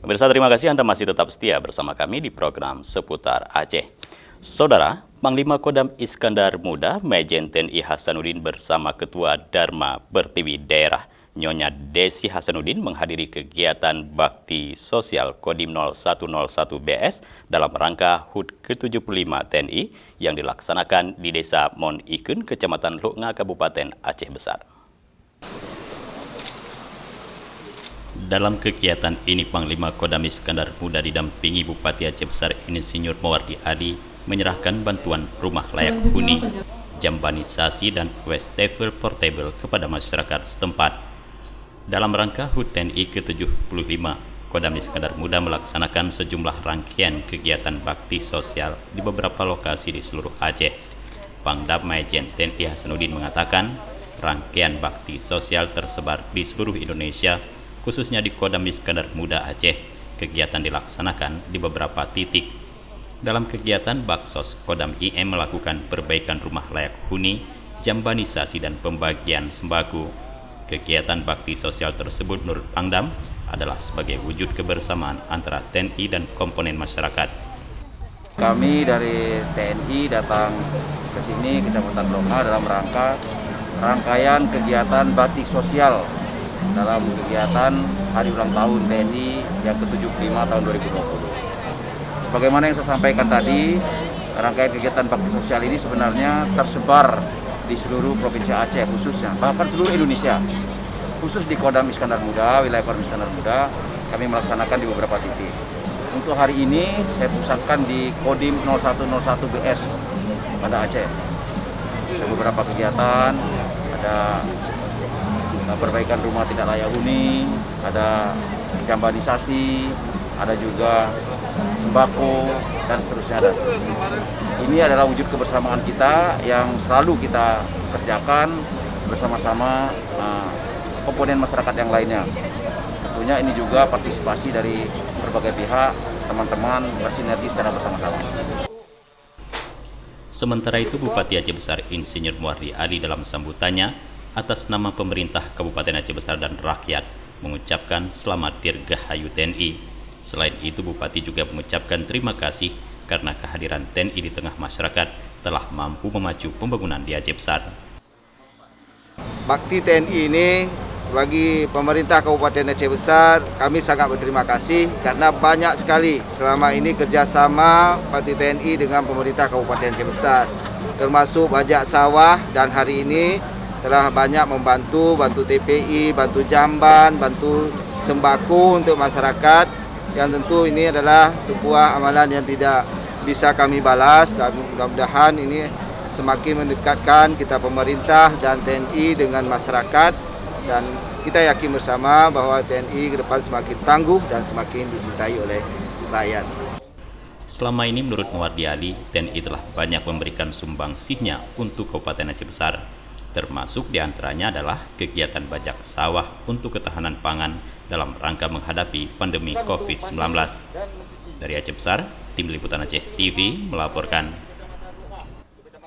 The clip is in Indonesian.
Pemirsa, terima kasih Anda masih tetap setia bersama kami di program Seputar Aceh. Saudara, Panglima Kodam Iskandar Muda, Majen TNI Hasanuddin bersama Ketua Dharma Pertiwi Daerah, Nyonya Desi Hasanuddin menghadiri kegiatan bakti sosial Kodim 0101 BS dalam rangka HUT ke-75 TNI yang dilaksanakan di Desa Mon Ikun, Kecamatan Luknga, Kabupaten Aceh Besar. Dalam kegiatan ini, Panglima Kodam Iskandar Muda didampingi Bupati Aceh Besar Insinyur Mawardi Ali menyerahkan bantuan rumah layak huni, jambanisasi, dan wastafel portable kepada masyarakat setempat. Dalam rangka HUT TNI ke-75, Kodam Iskandar Muda melaksanakan sejumlah rangkaian kegiatan bakti sosial di beberapa lokasi di seluruh Aceh. Pangdam Majen TNI Hasanuddin mengatakan, rangkaian bakti sosial tersebar di seluruh Indonesia, khususnya di Kodam Iskandar Muda Aceh. Kegiatan dilaksanakan di beberapa titik. Dalam kegiatan Baksos, Kodam IM melakukan perbaikan rumah layak huni, jambanisasi, dan pembagian sembako. Kegiatan bakti sosial tersebut menurut Pangdam adalah sebagai wujud kebersamaan antara TNI dan komponen masyarakat. Kami dari TNI datang ke sini, Kecamatan Luknga, dalam rangka rangkaian kegiatan bakti sosial dalam kegiatan Hari Ulang Tahun TNI yang ke-75 tahun 2020. Sebagaimana yang saya sampaikan tadi, rangkaian kegiatan bakti sosial ini sebenarnya tersebar di seluruh Provinsi Aceh khususnya, bahkan seluruh Indonesia. Khusus di Kodam Iskandar Muda, wilayah Kodam Iskandar Muda, kami melaksanakan di beberapa titik. Untuk hari ini saya pusatkan di Kodim 0101 BS pada Aceh. Ada beberapa kegiatan, ada perbaikan rumah tidak layak huni, ada jambanisasi, ada juga sembako, dan seterusnya. Ini adalah wujud kebersamaan kita yang selalu kita kerjakan bersama-sama komponen masyarakat yang lainnya. Tentunya ini juga partisipasi dari berbagai pihak, teman-teman bersinergi secara bersama-sama. Sementara itu, Bupati Aceh Besar Insinyur Mawardi Ali dalam sambutannya atas nama pemerintah Kabupaten Aceh Besar dan rakyat mengucapkan selamat Dirgahayu TNI. Selain itu, Bupati juga mengucapkan terima kasih karena kehadiran TNI di tengah masyarakat telah mampu memacu pembangunan di Aceh Besar. Bakti TNI ini bagi pemerintah Kabupaten Aceh Besar, kami sangat berterima kasih karena banyak sekali selama ini kerjasama Bakti TNI dengan pemerintah Kabupaten Aceh Besar, termasuk bajak sawah, dan hari ini telah banyak bantu TPI, bantu jamban, bantu sembako untuk masyarakat, yang tentu ini adalah sebuah amalan yang tidak bisa kami balas, dan mudah-mudahan ini semakin mendekatkan kita pemerintah dan TNI dengan masyarakat, dan kita yakin bersama bahwa TNI ke depan semakin tangguh dan semakin dicintai oleh rakyat. Selama ini menurut Mawardi Ali, TNI telah banyak memberikan sumbangsihnya untuk Kabupaten Aceh Besar, termasuk diantaranya adalah kegiatan bajak sawah untuk ketahanan pangan dalam rangka menghadapi pandemi COVID-19. Dari Aceh Besar, Tim Liputan Aceh TV melaporkan.